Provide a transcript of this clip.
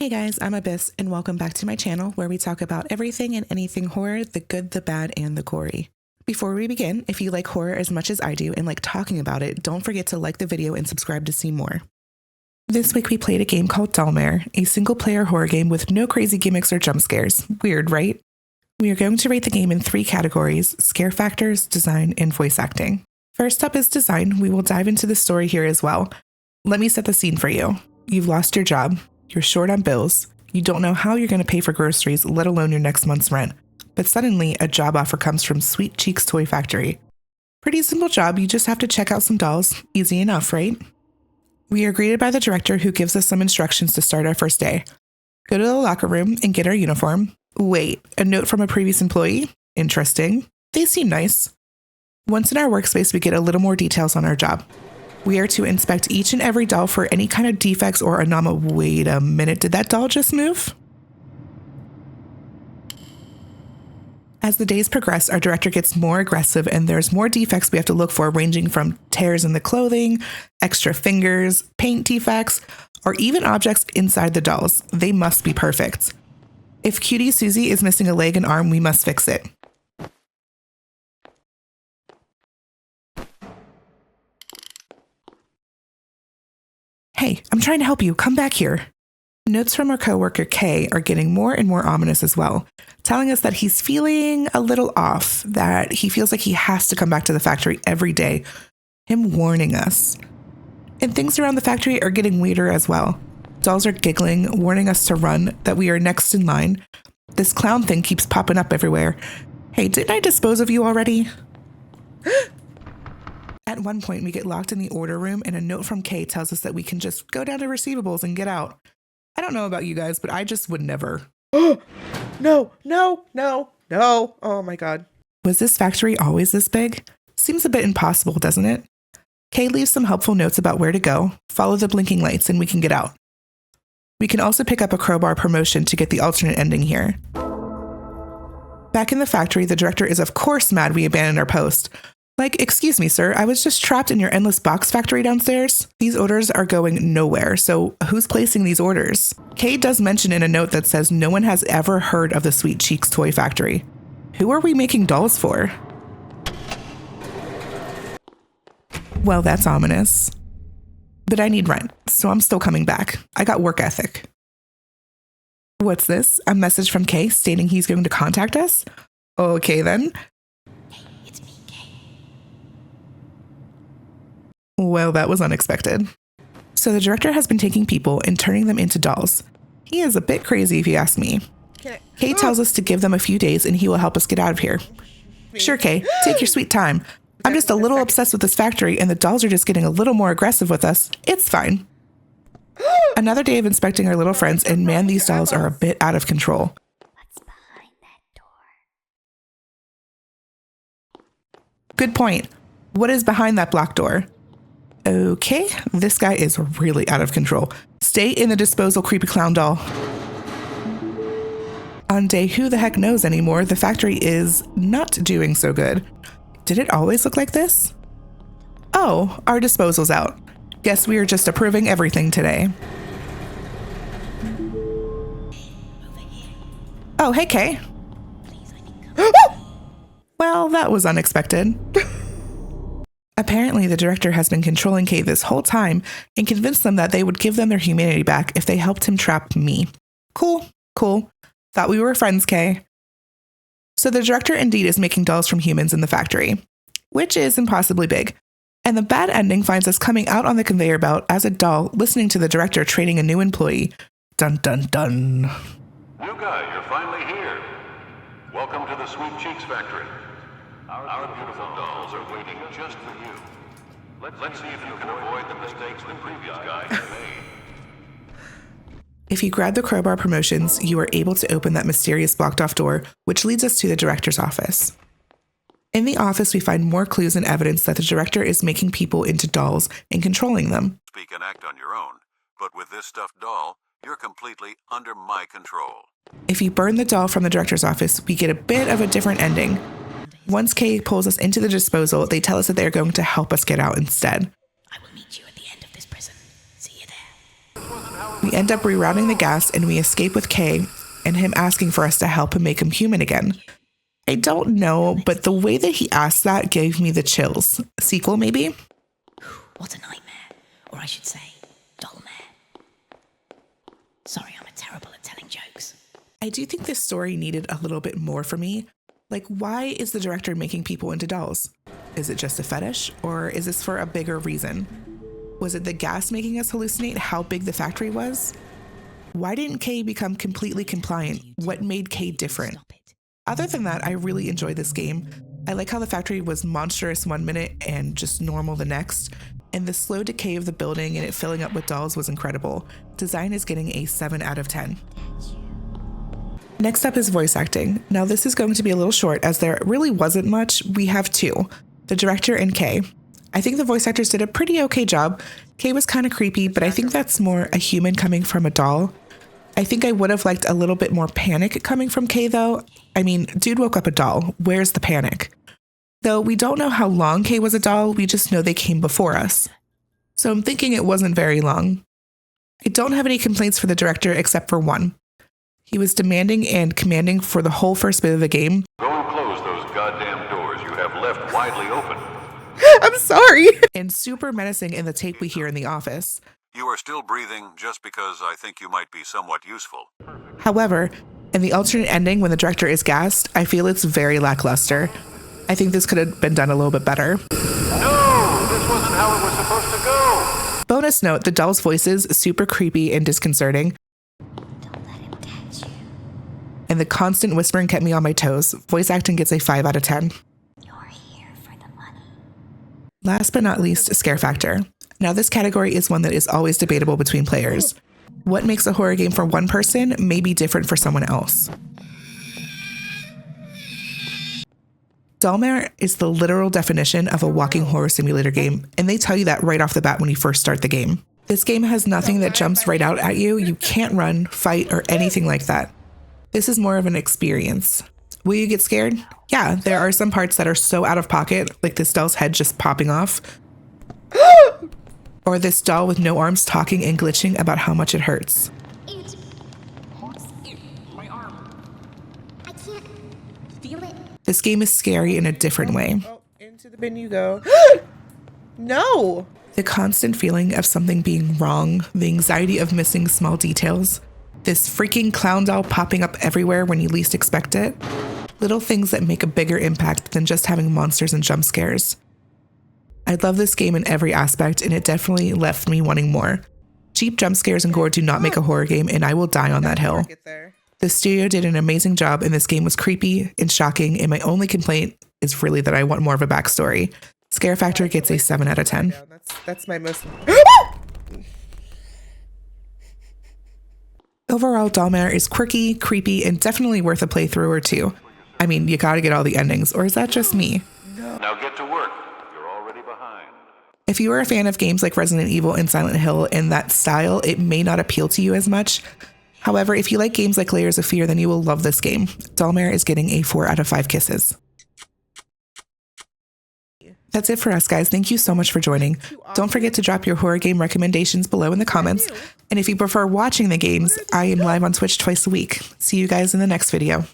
Hey guys, I'm Abyss, and welcome back to my channel where we talk about everything and anything horror, the good, the bad, and the gory. Before we begin, if you like horror as much as I do and like talking about it, don't forget to like the video and subscribe to see more. This week we played a game called Dollmare, a single-player horror game with no crazy gimmicks or jump scares. Weird, right? We are going to rate the game in 3 categories: scare factors, design, and voice acting. First up is design. We will dive into the story here as well. Let me set the scene for you. You've lost your job. You're short on bills. You don't know how you're going to pay for groceries, let alone your next month's rent. But suddenly, a job offer comes from Sweet Cheeks Toy Factory. Pretty simple job, you just have to check out some dolls. Easy enough, right? We are greeted by the director, who gives us some instructions to start our first day. Go to the locker room and get our uniform. Wait, a note from a previous employee? Interesting. They seem nice. Once in our workspace, we get a little more details on our job. We are to inspect each and every doll for any kind of defects or anomaly. Wait a minute, did that doll just move? As the days progress, our director gets more aggressive and there's more defects we have to look for, ranging from tears in the clothing, extra fingers, paint defects, or even objects inside the dolls. They must be perfect. If Cutie Susie is missing a leg and arm, we must fix it. Hey, I'm trying to help you. Come back here. Notes from our coworker Kay are getting more and more ominous as well, telling us that he's feeling a little off, that he feels like he has to come back to the factory every day. Him warning us. And things around the factory are getting weirder as well. Dolls are giggling, warning us to run, that we are next in line. This clown thing keeps popping up everywhere. Hey, didn't I dispose of you already? At one point, we get locked in the order room, and a note from Kay tells us that we can just go down to receivables and get out. I don't know about you guys, but I just would never. No. Oh my God. Was this factory always this big? Seems a bit impossible, doesn't it? Kay leaves some helpful notes about where to go, follow the blinking lights, and we can get out. We can also pick up a crowbar promotion to get the alternate ending here. Back in the factory, the director is of course mad we abandoned our post. Like, excuse me, sir, I was just trapped in your endless box factory downstairs. These orders are going nowhere, so who's placing these orders? Kay does mention in a note that says no one has ever heard of the Sweet Cheeks Toy Factory. Who are we making dolls for? Well, that's ominous. But I need rent, so I'm still coming back. I got work ethic. What's this? A message from Kay stating he's going to contact us? Okay then. Well, that was unexpected. So the director has been taking people and turning them into dolls. He is a bit crazy if you ask me. Kay tells us to give them a few days and he will help us get out of here. Sure, Kay, take your sweet time. I'm just a little obsessed with this factory and the dolls are just getting a little more aggressive with us. It's fine. Another day of inspecting our little friends, and man, these dolls are a bit out of control. What's behind that door? Good point. What is behind that block door? Okay, this guy is really out of control. Stay in the disposal, creepy clown doll. On day who the heck knows anymore, the factory is not doing so good. Did it always look like this? Oh, our disposal's out. Guess we are just approving everything today. Oh, hey, Kay. Well, that was unexpected. Apparently, the director has been controlling Kay this whole time and convinced them that they would give them their humanity back if they helped him trap me. Cool. Thought we were friends, Kay. So the director indeed is making dolls from humans in the factory, which is impossibly big. And the bad ending finds us coming out on the conveyor belt as a doll, listening to the director training a new employee. Dun dun dun. New guy, you're finally here. Welcome to the Sweet Cheeks Factory. Our beautiful dolls are waiting just for you. Let's see if you can avoid the mistakes the previous guy has made. If you grab the crowbar promotions, you are able to open that mysterious blocked off door, which leads us to the director's office. In the office, we find more clues and evidence that the director is making people into dolls and controlling them. Speak and act on your own, but with this stuffed doll, you're completely under my control. If you burn the doll from the director's office, we get a bit of a different ending. Once Kay pulls us into the disposal, they tell us that they are going to help us get out instead. I will meet you at the end of this prison. See you there. We end up rerouting the gas and we escape with Kay and him asking for us to help him make him human again. I don't know, but the way that he asked that gave me the chills. Sequel, maybe? What a nightmare. Or I should say, Dollmare. Sorry, I'm terrible at telling jokes. I do think this story needed a little bit more for me. Like, why is the director making people into dolls? Is it just a fetish, or is this for a bigger reason? Was it the gas making us hallucinate how big the factory was? Why didn't Kay become completely compliant? What made Kay different? Other than that, I really enjoyed this game. I like how the factory was monstrous 1 minute and just normal the next. And the slow decay of the building and it filling up with dolls was incredible. Design is getting a 7 out of 10. Next up is voice acting. Now this is going to be a little short as there really wasn't much. We have two, the director and Kay. I think the voice actors did a pretty okay job. Kay was kind of creepy, but I think that's more a human coming from a doll. I think I would have liked a little bit more panic coming from Kay though. I mean, dude woke up a doll. Where's the panic? Though we don't know how long Kay was a doll, we just know they came before us. So I'm thinking it wasn't very long. I don't have any complaints for the director except for one. He was demanding and commanding for the whole first bit of the game. Go and close those goddamn doors you have left widely open. I'm sorry. And super menacing in the tape we hear in the office. You are still breathing just because I think you might be somewhat useful. However, in the alternate ending when the director is gassed, I feel it's very lackluster. I think this could have been done a little bit better. No, this wasn't how it was supposed to go. Bonus note, the doll's voices, super creepy and disconcerting. Don't let him catch you. And the constant whispering kept me on my toes. Voice acting gets a 5 out of 10. You're here for the money. Last but not least, scare factor. Now this category is one that is always debatable between players. What makes a horror game for one person may be different for someone else. Dollmare is the literal definition of a walking horror simulator game, and they tell you that right off the bat when you first start the game. This game has nothing that jumps right out at you. You can't run, fight, or anything like that. This is more of an experience. Will you get scared? Yeah, there are some parts that are so out of pocket, like this doll's head just popping off. Or this doll with no arms talking and glitching about how much it hurts. It hurts my arm. I can't feel it. This game is scary in a different way. Oh, into the bin you go. No! The constant feeling of something being wrong, the anxiety of missing small details, this freaking clown doll popping up everywhere when you least expect it. Little things that make a bigger impact than just having monsters and jump scares. I love this game in every aspect, and it definitely left me wanting more. Cheap jump scares and gore do not make a horror game, and I will die on that hill. Get there. The studio did an amazing job, and this game was creepy and shocking, and my only complaint is really that I want more of a backstory. Scare factor gets a 7 out of 10. Yeah, that's my most. Overall, Dollmare is quirky, creepy, and definitely worth a playthrough or two. I mean, you gotta get all the endings, or is that just me? Now get to work. You're already behind. If you are a fan of games like Resident Evil and Silent Hill in that style, it may not appeal to you as much. However, if you like games like Layers of Fear, then you will love this game. Dollmare is getting a 4 out of 5 kisses. That's it for us, guys. Thank you so much for joining. Don't forget to drop your horror game recommendations below in the comments. And if you prefer watching the games, I am live on Twitch twice a week. See you guys in the next video.